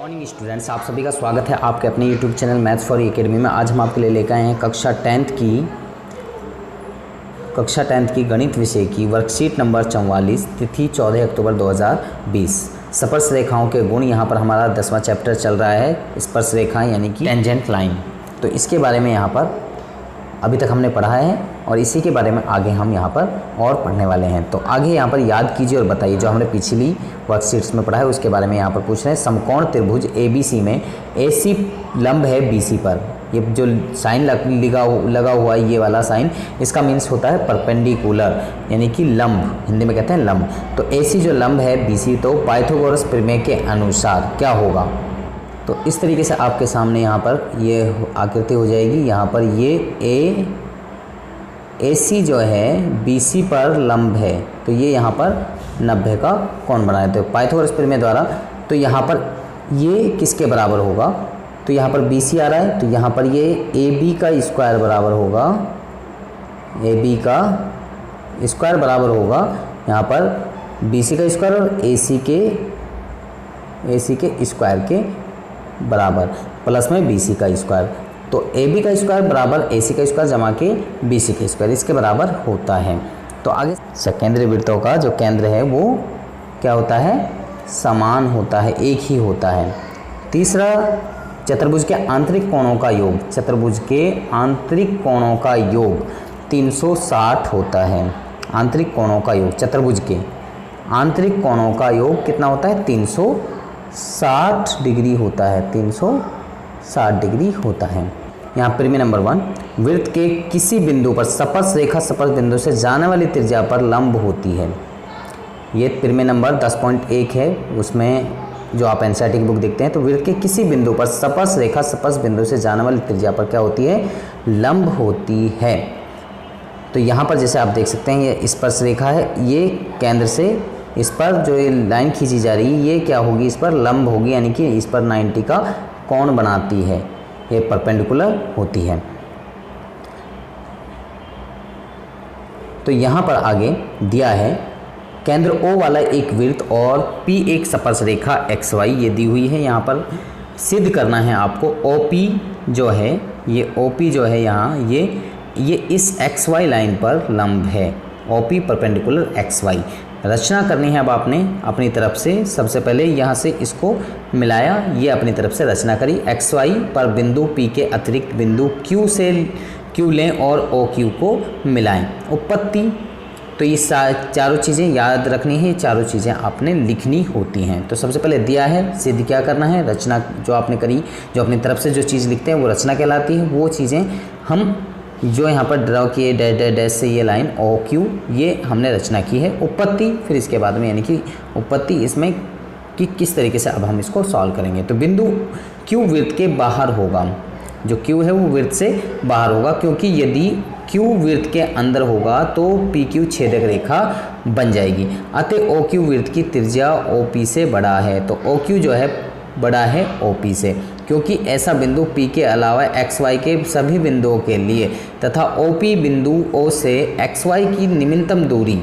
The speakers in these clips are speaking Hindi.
मॉर्निंग स्टूडेंट्स, आप सभी का स्वागत है आपके अपने YouTube channel maths for academy में। आज हम आपके लिए लेकर आए हैं कक्षा 10th की गणित विषय की वर्कशीट नंबर 44, तिथि 14 अक्टूबर 2020। स्पर्श रेखाओं के गुण। यहाँ पर हमारा 10वां चैप्टर चल रहा है, स्पर्श रेखाएं यानी कि टेंजेंट लाइन। तो इसके बारे में यहाँ पर अभी तक हमने पढ़ा है और इसी के बारे में आगे हम यहाँ पर और पढ़ने वाले हैं। तो आगे यहाँ पर याद कीजिए और बताइए, जो हमने पिछली वर्कशीट्स में पढ़ा है उसके बारे में यहाँ पर पूछ रहे हैं। समकोण त्रिभुज ABC में AC लंब है BC पर। ये जो साइन लगा हुआ है, ये वाला साइन, इसका मीन्स होता है परपेंडिकुलर यानी कि लंब, हिंदी में कहते हैं लंब। तो AC जो लंब है BC, तो पाइथागोरस प्रमेय के अनुसार क्या होगा। तो इस तरीके से आपके सामने यहाँ पर ये आकृति हो जाएगी। यहाँ पर ये AC जो है BC पर लंब है, तो ये यहाँ पर 90 का कोण बना देते हो पाइथागोरस प्रमेय द्वारा। तो यहाँ पर ये किसके बराबर होगा, तो यहाँ पर BC आ रहा है, तो यहाँ पर ये AB का स्क्वायर बराबर होगा, AB का स्क्वायर बराबर होगा यहाँ पर BC का स्क्वायर और AC के स्क्वायर के बराबर, प्लस में BC का स्क्वायर। तो AB का स्क्वायर बराबर AC का स्क्वायर जमा के BC का स्क्वायर, इसके बराबर होता है। तो आगे सकेंद्रीय वृत्तों का जो केंद्र है वो क्या होता है, समान होता है, एक ही होता है। तीसरा, चतुर्भुज के आंतरिक कोणों का योग। चतुर्भुज के आंतरिक कोणों का योग 360 होता है। आंतरिक कोणों का योग, चतुर्भुज के आंतरिक कोणों का योग कितना होता है, 360 डिग्री होता है, 360 डिग्री होता है। यहाँ प्रमेय नंबर 1, वृत्त के किसी बिंदु पर स्पर्श रेखा स्पर्श बिंदु से जाने वाली त्रिज्या पर लंब होती है। ये प्रमेय नंबर 10.1 है, उसमें जो आप एनसीईआरटी की बुक देखते हैं, तो वृत्त के किसी बिंदु पर स्पर्श रेखा स्पर्श बिंदु से जाने वाली त्रिज्या पर क्या होती है, लंब होती है। तो यहाँ पर जैसे आप देख सकते हैं, ये स्पर्श रेखा है, ये केंद्र से इस पर जो ये लाइन खींची जा रही है, ये क्या होगी, इस पर लंब होगी, यानी कि इस पर 90 का कोण बनाती है, ये परपेंडिकुलर होती है। तो यहाँ पर आगे दिया है, केंद्र O वाला एक वृत्त और P एक स्पर्श रेखा XY ये दी हुई है। यहाँ पर सिद्ध करना है आपको, OP जो है, ये OP जो है यहाँ, ये इस XY लाइन पर लंब है, OP परपेंडिकुलर XY। रचना करनी है अब आपने अपनी तरफ से। सबसे पहले यहाँ से इसको मिलाया, ये अपनी तरफ से रचना करी। XY पर बिंदु P के अतिरिक्त बिंदु Q लें और OQ को मिलाएं। उत्पत्ति, तो ये चारों चीज़ें याद रखनी है, चारों चीज़ें आपने लिखनी होती हैं। तो सबसे पहले दिया है, सिद्ध क्या करना है, रचना जो आपने करी, जो अपनी तरफ से जो चीज़ लिखते हैं वो रचना कहलाती है। वो चीज़ें हम जो यहाँ पर ड्रॉ किए डैश डैश डैश से ये लाइन OQ, ये हमने रचना की है। उत्पत्ति, फिर इसके बाद में यानी कि उत्पत्ति इसमें कि किस तरीके से अब हम इसको सॉल्व करेंगे। तो बिंदु Q वृत्त के बाहर होगा, जो Q है वो वृत्त से बाहर होगा, क्योंकि यदि Q वृत्त के अंदर होगा तो PQ छेदक रेखा बन जाएगी। अतः OQ वृत्त की त्रिज्या OP से बड़ा है, तो OQ जो है बड़ा है OP से, क्योंकि ऐसा बिंदु P के अलावा XY के सभी बिंदुओं के लिए तथा OP बिंदु O से XY की निम्नतम दूरी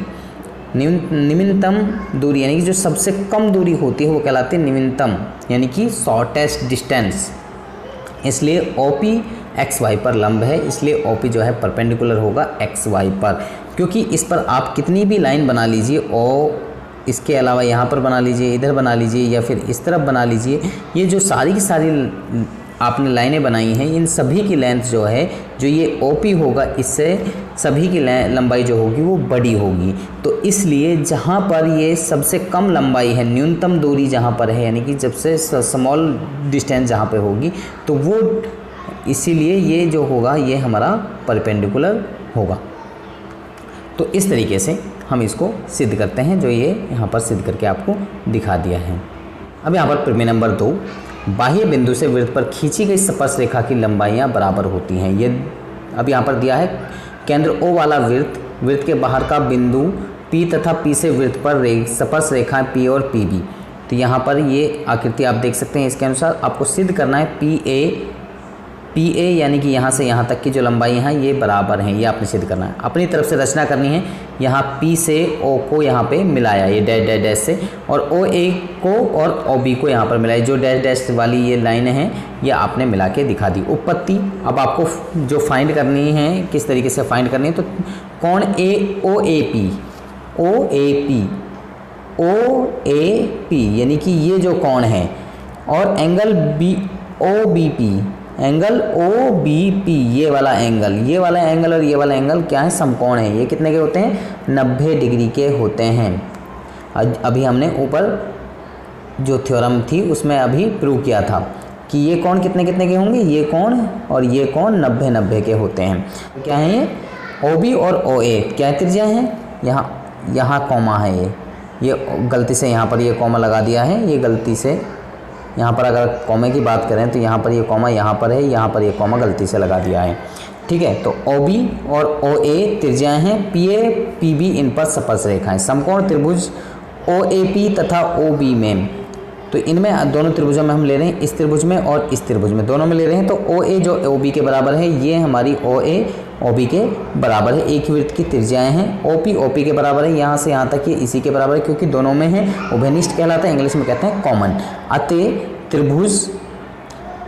यानी कि जो सबसे कम दूरी होती है वो कहलाती है निम्नतम, यानी कि शॉर्टेस्ट डिस्टेंस। इसलिए OP XY पर लंब है, इसलिए OP जो है परपेंडिकुलर होगा XY पर। क्योंकि इस पर आप कितनी भी लाइन बना लीजिए, इसके अलावा यहाँ पर बना लीजिए, इधर बना लीजिए या फिर इस तरफ बना लीजिए, ये जो सारी की सारी आपने लाइनें बनाई हैं, इन सभी की लेंथ जो है, जो ये OP होगा, इससे सभी की लंबाई जो होगी वो बड़ी होगी। तो इसलिए जहाँ पर ये सबसे कम लंबाई है, न्यूनतम दूरी जहाँ पर है, यानी कि जब से स्मॉल डिस्टेंस जहाँ पे होगी, तो वो इसीलिए ये जो होगा ये हमारा परपेंडिकुलर होगा। तो इस तरीके से हम इसको सिद्ध करते हैं, जो ये यहाँ पर सिद्ध करके आपको दिखा दिया है। अब यहाँ पर प्रमेय नंबर 2, बाह्य बिंदु से वृत्त पर खींची गई स्पर्श रेखा की लंबाइयाँ बराबर होती हैं। ये अब यहाँ पर दिया है, केंद्र O वाला वृत्त के बाहर का बिंदु P तथा P से वृत्त पर स्पर्श रेखाएं P और PB। तो यहाँ पर ये आकृति आप देख सकते हैं, इसके अनुसार आपको सिद्ध करना है PA यानी कि यहाँ से यहाँ तक की जो लंबाई है ये बराबर हैं, ये आपने सिद्ध करना है। अपनी तरफ से रचना करनी है, यहाँ P से O को यहाँ पे मिलाया ये डैश डैश डैश से, और OA को और OB को यहाँ पर मिलाया। जो डैश डैश वाली ये लाइन है ये आपने मिला के दिखा दी। उपपत्ति अब आपको जो फाइंड करनी है, किस तरीके से फाइंड करनी है, तो कोण OAP यानी कि ये जो कोण है, और एंगल OBP ये वाला एंगल और ये वाला एंगल क्या है, समकोण है। ये कितने के होते हैं, 90 डिग्री के होते हैं। अभी हमने ऊपर जो थ्योरम थी उसमें अभी प्रूव किया था कि ये कोण कितने कितने के होंगे, ये कोण और ये कोण 90 के होते हैं। क्या है ये, OB और OA क्या त्रिज्या है, यहाँ कॉमा है, ये गलती से यहाँ पर ये कॉमा लगा दिया है, ये गलती से यहाँ पर अगर कॉमे की बात करें तो यहाँ पर ये कॉमा यहाँ पर है, यहाँ पर ये कॉमा गलती से लगा दिया है। ठीक है, तो OB और OA त्रिज्याएं हैं, PA PB इन पर स्पर्श रेखाएं। समकोण त्रिभुज OAP तथा OB में, तो इनमें दोनों त्रिभुजों में हम ले रहे हैं, इस त्रिभुज में और इस त्रिभुज में, दोनों में ले रहे हैं। तो OA जो OB के बराबर है, ये हमारी OA OB के बराबर है। एक ही वृत्त की त्रिज्याएं हैं। OP OP के बराबर है, यहाँ से यहाँ तक ये इसी के बराबर है, क्योंकि दोनों में है, उभयनिष्ठ कहलाता है, इंग्लिश में कहते हैं कॉमन। अतः त्रिभुज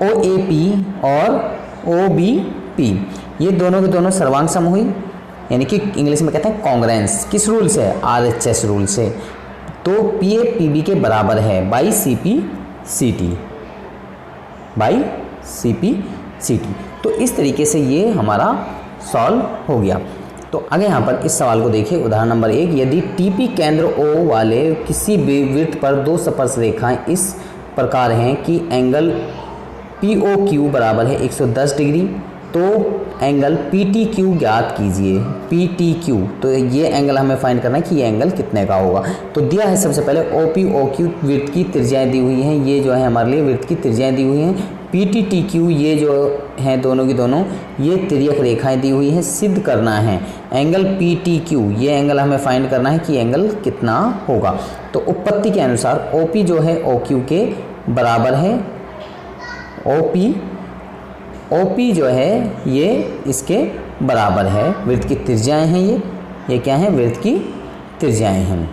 OAP और OBP ये दोनों के दोनों सर्वांग समहुई, यानी कि इंग्लिश में कहते हैं कॉन्ग्रेंस। किस रूल से, RHS रूल से। तो PA PB के बराबर है बाई CP CT। तो इस तरीके से ये हमारा सॉल्व हो गया। तो आगे यहाँ पर इस सवाल को देखिए, उदाहरण नंबर 1, यदि TP केंद्र O वाले किसी भी वृत्त पर दो स्पर्श रेखाएं इस प्रकार हैं कि एंगल POQ बराबर है 110 डिग्री, तो एंगल PTQ ज्ञात कीजिए। PTQ, तो ये एंगल हमें फाइंड करना है कि ये एंगल कितने का होगा। तो दिया है सबसे पहले OP OQ वृत्त की त्रिज्याएं दी हुई हैं, ये जो है हमारे लिए वृत्त की त्रिज्याएं दी हुई हैं। PTTQ ये जो हैं दोनों की दोनों ये तिर्यक रेखाएं दी हुई हैं, सिद्ध करना है एंगल PTQ, ये एंगल हमें फाइंड करना है कि एंगल कितना होगा। तो उपपत्ति के अनुसार OP जो है OQ के बराबर है, OP जो है ये इसके बराबर है। वृत्त की त्रिज्याएं हैं, ये क्या है, वृत्त की त्रिज्याएं हैं।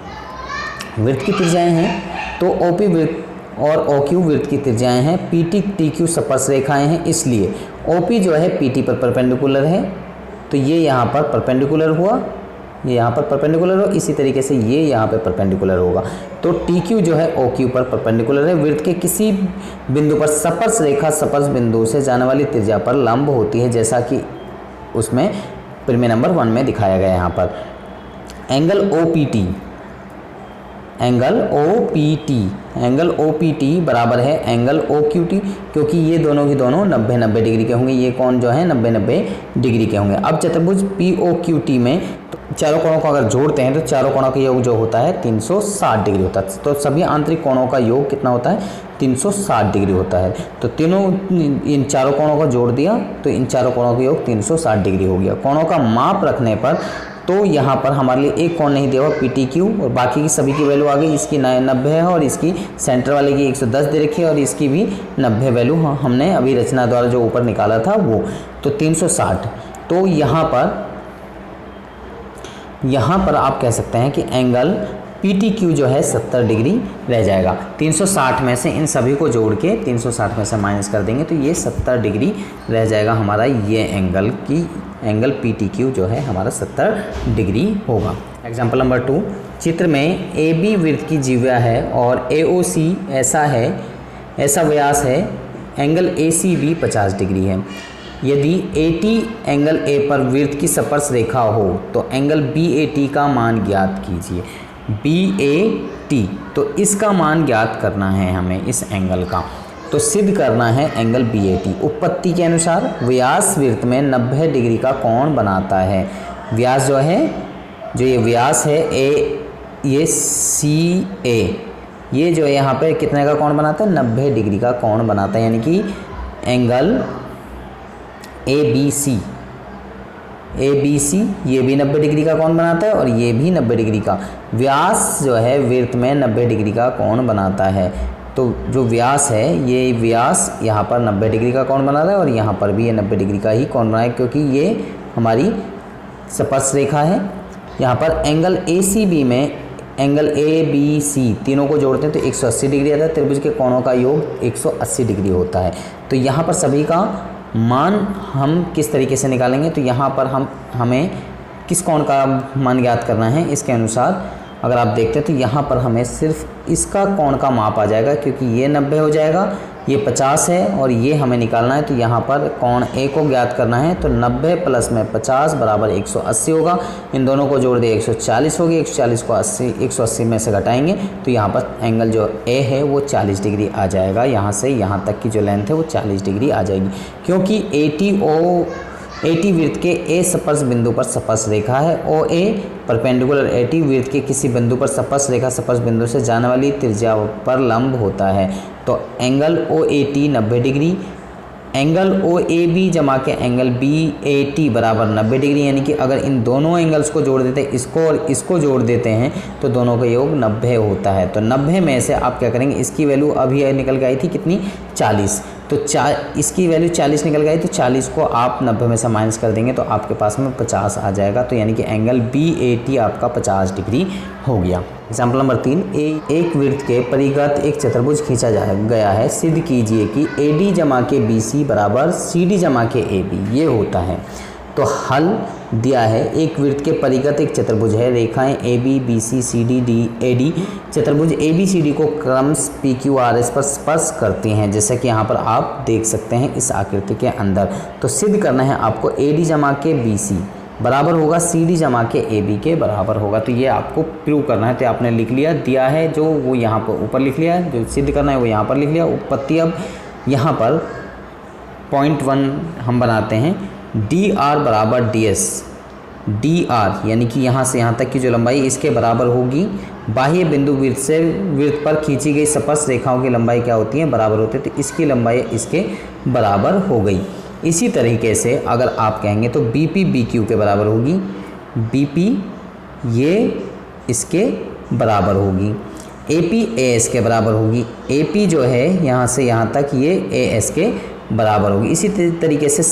वृत्त की त्रिज्याएं हैं तो OP वृत्त और OQ वृत्त की त्रिज्याएं हैं। PTTQ स्पर्श रेखाएं हैं, इसलिए OP जो है PT पर परपेंडिकुलर है, तो ये यहाँ पर परपेंडिकुलर हुआ, ये यहाँ पर परपेंडिकुलर हो, इसी तरीके से ये यहाँ पे परपेंडिकुलर होगा। तो TQ जो है OQ पर परपेंडिकुलर है। वृत्त के किसी बिंदु पर स्पर्श रेखा स्पर्श बिंदु से जाने वाली त्रिज्या पर लंब होती है, जैसा कि उसमें प्रमेय नंबर 1 में दिखाया गया। यहाँ पर एंगल OPT बराबर है एंगल OQT, क्योंकि ये दोनों की दोनों 90 डिग्री के होंगे, ये कोण जो है 90 डिग्री के होंगे। अब चतुर्भुज POQT में तो चारों कोणों को अगर जोड़ते हैं तो चारों कोणों का योग जो होता है 360 डिग्री होता है। तो सभी आंतरिक कोणों का योग कितना होता है, 360 डिग्री होता है। तो तीनों इन चारों कोणों को जोड़ दिया तो इन चारों कोणों का योग 360 डिग्री हो गया। कोणों का माप रखने पर तो यहाँ पर हमारे लिए एक कोण नहीं दिया हुआ PTQ, और बाकी की सभी की वैल्यू आ गई। इसकी 90 है और इसकी सेंटर वाले की 110 दे रखी है, और इसकी भी 90 वैल्यू हमने अभी रचना द्वारा जो ऊपर निकाला था वो, तो 360। तो यहाँ पर आप कह सकते हैं कि एंगल PTQ जो है 70 डिग्री रह जाएगा। 360 में से इन सभी को जोड़ के 360 में से माइनस कर देंगे तो ये 70 डिग्री रह जाएगा हमारा। ये एंगल PTQ जो है हमारा 70 डिग्री होगा। एग्जाम्पल नंबर 2, चित्र में AB वृत्त की जिह्वा है और AOC ऐसा व्यास है, एंगल ACB 50 डिग्री है। यदि AT एंगल A पर वृत्त की स्पर्श रेखा हो तो एंगल BAT का मान ज्ञात कीजिए। BAT, तो इसका मान ज्ञात करना है हमें इस एंगल का, तो सिद्ध करना है एंगल BAT। उपपत्ति के अनुसार व्यास वृत्त में 90 डिग्री का कोण बनाता है। व्यास जो है, जो ये व्यास है ये CA, ये जो है यहाँ पे कितने का कोण बनाता है, 90 डिग्री का कोण बनाता है, यानी कि एंगल ABC ये भी 90 डिग्री का कोण बनाता है और ये भी 90 डिग्री का। व्यास जो है वृत्त में 90 डिग्री का कोण बनाता है। तो जो व्यास है, ये व्यास यहाँ पर 90 डिग्री का कोण बना रहा है और यहाँ पर भी ये 90 डिग्री का ही कोण बना है, क्योंकि ये हमारी स्पर्श रेखा है। यहाँ पर एंगल ACB में एंगल ABC तीनों को जोड़ते हैं तो 180 डिग्री आता है। त्रिभुज के कोणों का योग 180 डिग्री होता है। तो यहाँ पर सभी का मान हम किस तरीके से निकालेंगे, तो यहाँ पर हमें किस कोण का मान ज्ञात करना है, इसके अनुसार अगर आप देखते हैं तो यहाँ पर हमें सिर्फ इसका कोण का माप आ जाएगा, क्योंकि ये 90 हो जाएगा, ये 50 है और ये हमें निकालना है। तो यहाँ पर कोण A को ज्ञात करना है, तो 90 प्लस में 50 बराबर 180 होगा। इन दोनों को जोड़ दिए 140 होगी, 140 को 180 में से घटाएंगे तो यहाँ पर एंगल जो A है वो 40 डिग्री आ जाएगा। यहाँ से यहाँ तक की जो लेंथ है वो 40 डिग्री आ जाएगी, क्योंकि AT वृत्त के A स्पर्श बिंदु पर स्पर्श रेखा है। OA परपेंडिकुलर AT वृत्त के किसी बिंदु पर स्पर्श रेखा स्पर्श बिंदु से जाने वाली त्रिज्या पर लंब होता है। तो angle OAT 90 degree, angle OAB जमा के एंगल BAT बराबर 90 डिग्री, यानी कि अगर इन दोनों एंगल्स को जोड़ देते हैं, इसको और इसको जोड़ देते हैं, तो दोनों का योग 90 होता है। तो 90 में से आप क्या करेंगे, इसकी वैल्यू अभी निकल के आई थी कितनी, 40, तो इसकी वैल्यू 40 निकल गई, तो 40 को आप 90 में से माइनस कर देंगे तो आपके पास में 50 आ जाएगा। तो यानी कि एंगल BAT आपका 50 डिग्री हो गया। एग्जाम्पल नंबर 3, एक वृत्त के परिगत एक चतुर्भुज खींचा गया है। सिद्ध कीजिए कि AD जमा के BC बराबर CD जमा के AB ये होता है। तो हल दिया है, एक वृत्त के परिगत एक चतुर्भुज है, रेखाएं AB BC CD AD चतुर्भुज ABCD को क्रमश PQRS पर स्पर्श करती हैं, जैसा कि यहाँ पर आप देख सकते हैं इस आकृति के अंदर। तो सिद्ध करना है आपको AD जमा के BC बराबर होगा CD जमा के AB के बराबर होगा। तो ये आपको प्रूव करना है, तो आपने लिख लिया, दिया है जो वो यहाँ पर ऊपर लिख लिया है, जो सिद्ध करना है वो यहाँ पर लिख लिया। उत्पत्ति अब यहाँ पर पॉइंट 1 हम बनाते हैं, DR बराबर DS, DR यानी कि यहाँ से यहाँ तक की जो लंबाई इसके बराबर होगी। बाह्य बिंदु वृत्त से वृत्त पर खींची गई स्पर्श रेखाओं की लंबाई क्या होती है, बराबर होती है, तो इसकी लंबाई इसके बराबर हो गई। इसी तरीके से अगर आप कहेंगे तो BP BQ के बराबर होगी, BP ये इसके बराबर होगी, AP AS के बराबर होगी, AP जो है यहाँ से यहाँ तक ये AS के बराबर होगी। इसी तरीके से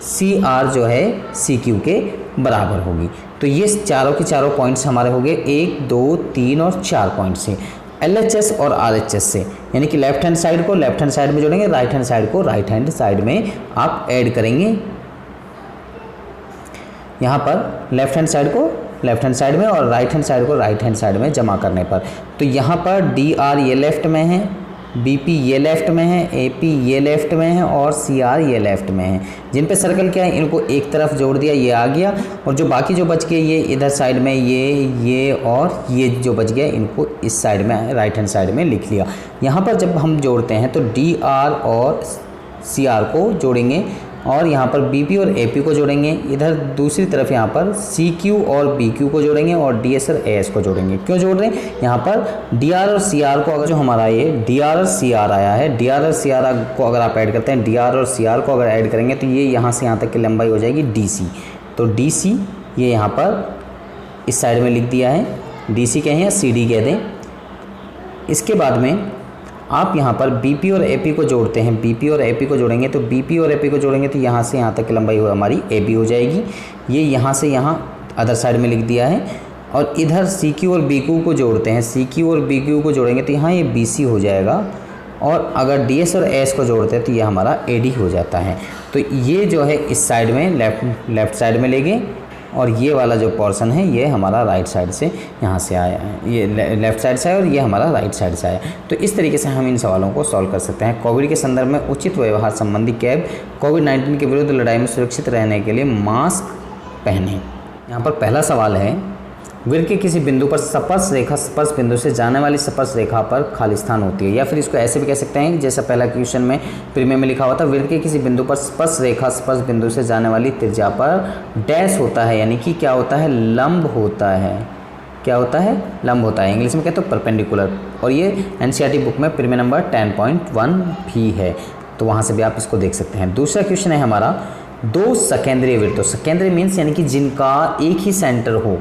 CR जो है CQ के बराबर होगी। तो ये चारों के चारों पॉइंट्स हमारे हो गए 1 2 3 और 4 पॉइंट से। LHS और RHS से, यानी कि लेफ्ट हैंड साइड को लेफ्ट हैंड साइड में जोड़ेंगे, राइट हैंड साइड को राइट हैंड साइड में आप ऐड करेंगे। यहाँ पर लेफ्ट हैंड साइड को लेफ्ट हैंड साइड में और राइट हैंड साइड को राइट हैंड साइड में जमा करने पर, तो यहाँ पर DR ये लेफ्ट में है, BP ये लेफ्ट में है, AP ये लेफ्ट में है और CR ये लेफ्ट में है। जिन पे सर्कल क्या है इनको एक तरफ जोड़ दिया, ये आ गया, और जो बाकी जो बच गए ये इधर साइड में, ये और ये जो बच गया इनको इस साइड में राइट हैंड साइड में लिख लिया। यहाँ पर जब हम जोड़ते हैं तो DR और CR को जोड़ेंगे और यहाँ पर BP और AP को जोड़ेंगे, इधर दूसरी तरफ यहाँ पर CQ और BQ को जोड़ेंगे और DS और AS को जोड़ेंगे। क्यों जोड़ रहे हैं, यहाँ पर DR और CR को अगर जो हमारा ये DR और CR आया है, DR और CR को अगर आप ऐड करते हैं, DR और CR को अगर ऐड करेंगे तो ये यहाँ से यहाँ तक की लंबाई हो जाएगी DC। तो DC ये यहाँ पर इस साइड में लिख दिया है, DC कहें या CD कह दें। इसके बाद में आप यहाँ पर BP और AP को जोड़ते हैं, BP और AP को जोड़ेंगे तो BP और AP को जोड़ेंगे तो यहाँ से यहाँ तक की लंबाई हमारी AB हो जाएगी। ये यहाँ से यहाँ अदर साइड में लिख दिया है, और इधर CQ और BQ को जोड़ते हैं, CQ और BQ को जोड़ेंगे तो यहाँ ये BC हो जाएगा, और अगर DS और AS को जोड़ते हैं तो ये हमारा AD हो जाता है। तो ये जो है इस साइड में लेफ़्ट साइड में लेंगे, और ये वाला जो पोर्शन है ये हमारा राइट साइड से यहाँ से आया है, ये लेफ़्ट साइड से आया और ये हमारा राइट साइड से आया। तो इस तरीके से हम इन सवालों को सॉल्व कर सकते हैं। कोविड के संदर्भ में उचित व्यवहार संबंधी कैब, कोविड-19 के विरुद्ध लड़ाई में सुरक्षित रहने के लिए मास्क पहने। यहाँ पर पहला सवाल है, वृत्त के किसी बिंदु पर स्पर्श रेखा स्पर्श बिंदु से जाने वाली स्पर्श रेखा पर खाली स्थान होती है, या फिर इसको ऐसे भी कह सकते हैं जैसा पहला क्वेश्चन में प्रीमियम में लिखा हुआ था, वृत्त के किसी बिंदु पर स्पर्श रेखा स्पर्श बिंदु से जाने वाली त्रिज्या पर डैश होता है, यानी कि क्या होता है, लंब होता है। क्या होता है, लंब होता है, इंग्लिश में कहते हैं परपेंडिकुलर, और ये NCERT बुक में प्रीमियम नंबर 10.1 भी है, तो वहाँ से भी आप इसको देख सकते हैं। दूसरा क्वेश्चन है हमारा, दो सकेंद्रीय वृत्तों, सकेंद्रीय मीन्स यानी कि जिनका एक ही सेंटर हो,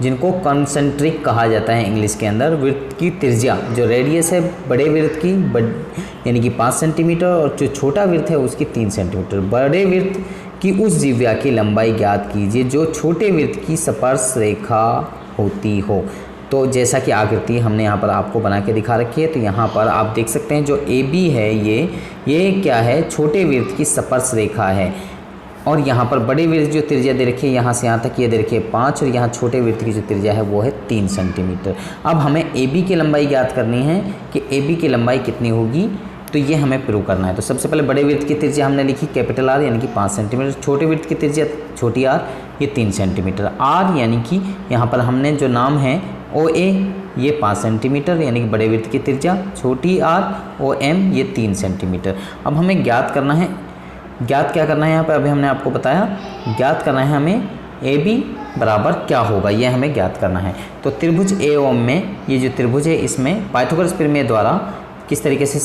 जिनको कॉन्सेंट्रिक कहा जाता है इंग्लिश के अंदर। वृत्त की त्रिज्या, जो रेडियस है बड़े वृत्त की यानी कि 5 सेंटीमीटर और जो छोटा वृत्त है उसकी 3 सेंटीमीटर। बड़े वृत्त की उस जिह्वा की लंबाई ज्ञात कीजिए जो छोटे वृत्त की स्पर्श रेखा होती हो। तो जैसा कि आकृति हमने यहाँ पर आपको बना के दिखा रखी है, तो यहाँ पर आप देख सकते हैं जो AB है ये क्या है, छोटे वृत्त की स्पर्श रेखा है। और यहाँ पर बड़े वृत्त जो त्रिज्या दे रखी है यहाँ से यहाँ तक ये दे रखी है 5, और यहाँ छोटे वृत्त की जो त्रिज्या है वो है 3 सेंटीमीटर। अब हमें AB की लंबाई ज्ञात करनी है कि AB की लंबाई कितनी होगी, तो ये हमें प्रूव करना है। तो सबसे पहले बड़े वृत्त की त्रिज्या हमने लिखी कैपिटल R यानी कि 5 सेंटीमीटर, छोटे वृत्त की त्रिज्या छोटी r ये 3 सेंटीमीटर। R यानी कि यहाँ पर हमने जो नाम है OA ये 5 सेंटीमीटर यानी कि बड़े वृत्त की त्रिज्या, छोटी r OM ये 3 सेंटीमीटर। अब हमें ज्ञात करना है, ज्ञात क्या करना है यहाँ पर अभी हमने आपको बताया, ज्ञात करना है हमें AB बराबर क्या होगा, ये हमें ज्ञात करना है। तो त्रिभुज AO में ये जो त्रिभुज है इसमें पाइथागोरस प्रमेय द्वारा किस तरीके से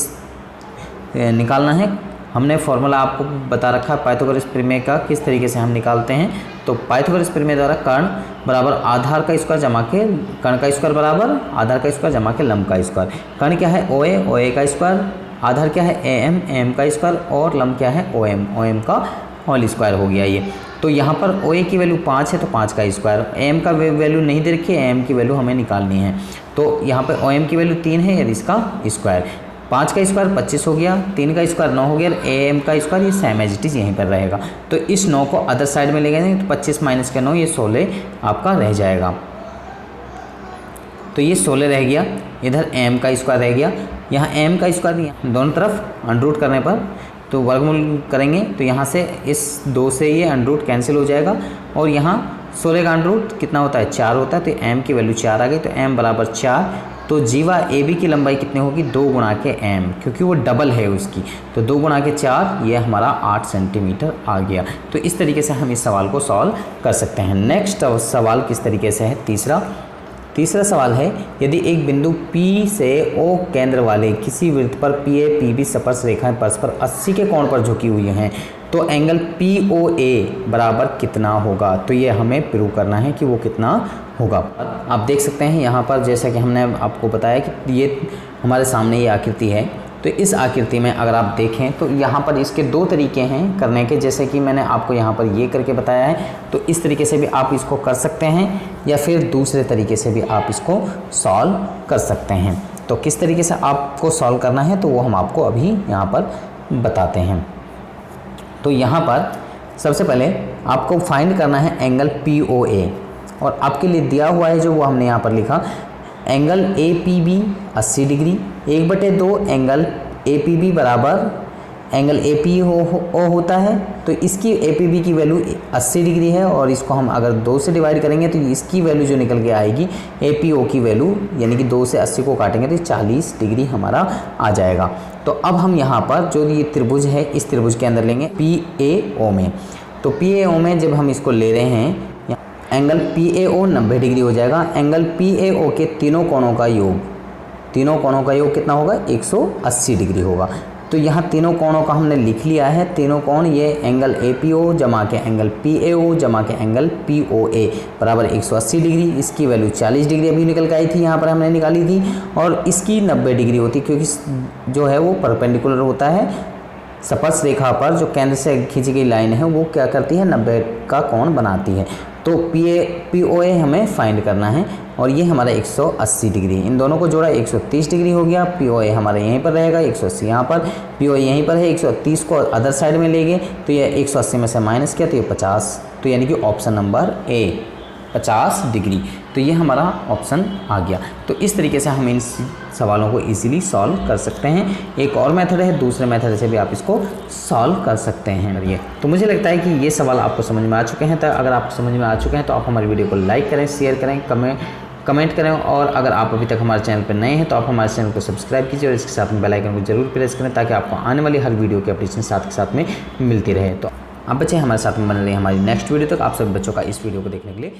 निकालना है, हमने फॉर्मूला आपको बता रखा है पाइथागोरस प्रमेय का किस तरीके से हम निकालते हैं। तो पाइथागोरस प्रमेय द्वारा कर्ण बराबर आधार का स्क्वायर जमा के कर्ण का स्क्वायर बराबर आधार का स्क्वायर जमा के लंब का स्क्वायर। कर्ण क्या है OA का स्क्वायर, आधार क्या है AM का स्क्वायर और लंब क्या है OM का होल स्क्वायर हो गया ये। तो यहाँ पर OA की वैल्यू 5 है तो 5 का स्क्वायर, AM का वैल्यू नहीं दे रखी है, AM की वैल्यू हमें निकालनी है। तो यहाँ पर OM की वैल्यू 3 है यानी इसका स्क्वायर, 5 का स्क्वायर 25 हो गया, 3 का स्क्वायर 9 हो गया, AM का स्क्वायर ये सेम एज इट इज़ यहीं पर रहेगा। तो इस 9 को अदर साइड में ले गए तो 25 माइनस के 9 ये 16 आपका रह जाएगा। तो ये 16 रह गया, इधर AM का स्क्वायर रह गया, यहाँ AM का स्क्वायर दोनों तरफ अंडरूट करने पर तो वर्गमूल करेंगे तो यहाँ से इस 2 से ये अंडरूट कैंसिल हो जाएगा और यहाँ 16 का अंडरूट कितना होता है 4 होता है। तो M की वैल्यू 4 आ गई, तो M बराबर 4। तो जीवा AB की लंबाई कितनी होगी 2 गुणा के M, क्योंकि वो डबल है उसकी, तो 2 गुणा के 4 ये हमारा 8 सेंटीमीटर आ गया। तो इस तरीके से हम इस सवाल को सॉल्व कर सकते हैं। नेक्स्ट सवाल किस तरीके से है, तीसरा सवाल है, यदि एक बिंदु P से O केंद्र वाले किसी वृत्त पर PA PB स्पर्श रेखाएं परस्पर 80 के कोण पर झुकी हुई हैं तो एंगल POA बराबर कितना होगा। तो ये हमें प्रूव करना है कि वो कितना होगा। आप देख सकते हैं यहाँ पर जैसा कि हमने आपको बताया कि ये हमारे सामने ये आकृति है। तो इस आकृति में अगर आप देखें तो यहाँ पर इसके 2 तरीके हैं करने के, जैसे कि मैंने आपको यहाँ पर ये करके बताया है। तो इस तरीके से भी आप इसको कर सकते हैं या फिर दूसरे तरीके से भी आप इसको सॉल्व कर सकते हैं। तो किस तरीके से आपको सॉल्व करना है तो वो हम आपको अभी यहाँ पर बताते हैं। तो यहाँ पर सबसे पहले आपको फाइंड करना है एंगल POA, और आपके लिए दिया हुआ है जो वो हमने यहाँ पर लिखा angle APB 80 degree 1/2 angle APB बराबर एंगल APO होता है। तो इसकी APB की वैल्यू 80 डिग्री है और इसको हम अगर 2 से डिवाइड करेंगे तो इसकी वैल्यू जो निकल के आएगी APO की वैल्यू यानी कि 2 से 80 को काटेंगे तो 40 डिग्री हमारा आ जाएगा। तो अब हम यहाँ पर जो ये त्रिभुज है इस त्रिभुज के अंदर लेंगे PAO में। तो PAO में जब हम इसको ले रहे हैं एंगल PAO 90 डिग्री हो जाएगा। एंगल PAO के तीनों कोणों का योग कितना होगा 180 डिग्री होगा। तो यहाँ तीनों कोणों का हमने लिख लिया है, तीनों कोण ये एंगल APO जमा के एंगल PAO जमा के एंगल POA बराबर 180 डिग्री। इसकी वैल्यू 40 डिग्री अभी निकल के आई थी, यहाँ पर हमने निकाली थी, और इसकी 90 डिग्री होती क्योंकि जो है वो परपेंडिकुलर होता है स्पर्श रेखा पर। जो केंद्र से खींची गई लाइन है वो क्या करती है 90 का कोण बनाती है। तो POA हमें फाइंड करना है और ये हमारा 180 डिग्री, इन दोनों को जोड़ा 130 डिग्री हो गया। POA हमारे यहीं पर रहेगा, 180 यहाँ पर, POA यहीं पर है, 130 को अदर साइड में ले गए तो ये 180 में से माइनस किया तो ये 50, तो यानी कि ऑप्शन नंबर A 50 डिग्री। तो ये हमारा ऑप्शन आ गया। तो इस तरीके से हम इन सवालों को इजीली सॉल्व कर सकते हैं। एक और मेथड है, दूसरे मेथड से भी आप इसको सॉल्व कर सकते हैं। ये तो मुझे लगता है कि ये सवाल आपको समझ में आ चुके हैं। तो अगर आपको समझ में आ चुके हैं तो आप हमारी वीडियो को लाइक करें, शेयर करें, कमेंट करें, और अगर आप अभी तक हमारे चैनल पर नए हैं तो आप हमारे चैनल को सब्सक्राइब कीजिए और इसके साथ में बेल आइकन को जरूर प्रेस करें ताकि आपको आने वाली हर वीडियो की अपडेशन साथ के साथ में मिलती रहे। तो आप बच्चे हमारे साथ में बने रहिए हमारी नेक्स्ट वीडियो तक। आप सभी बच्चों का इस वीडियो को देखने के लिए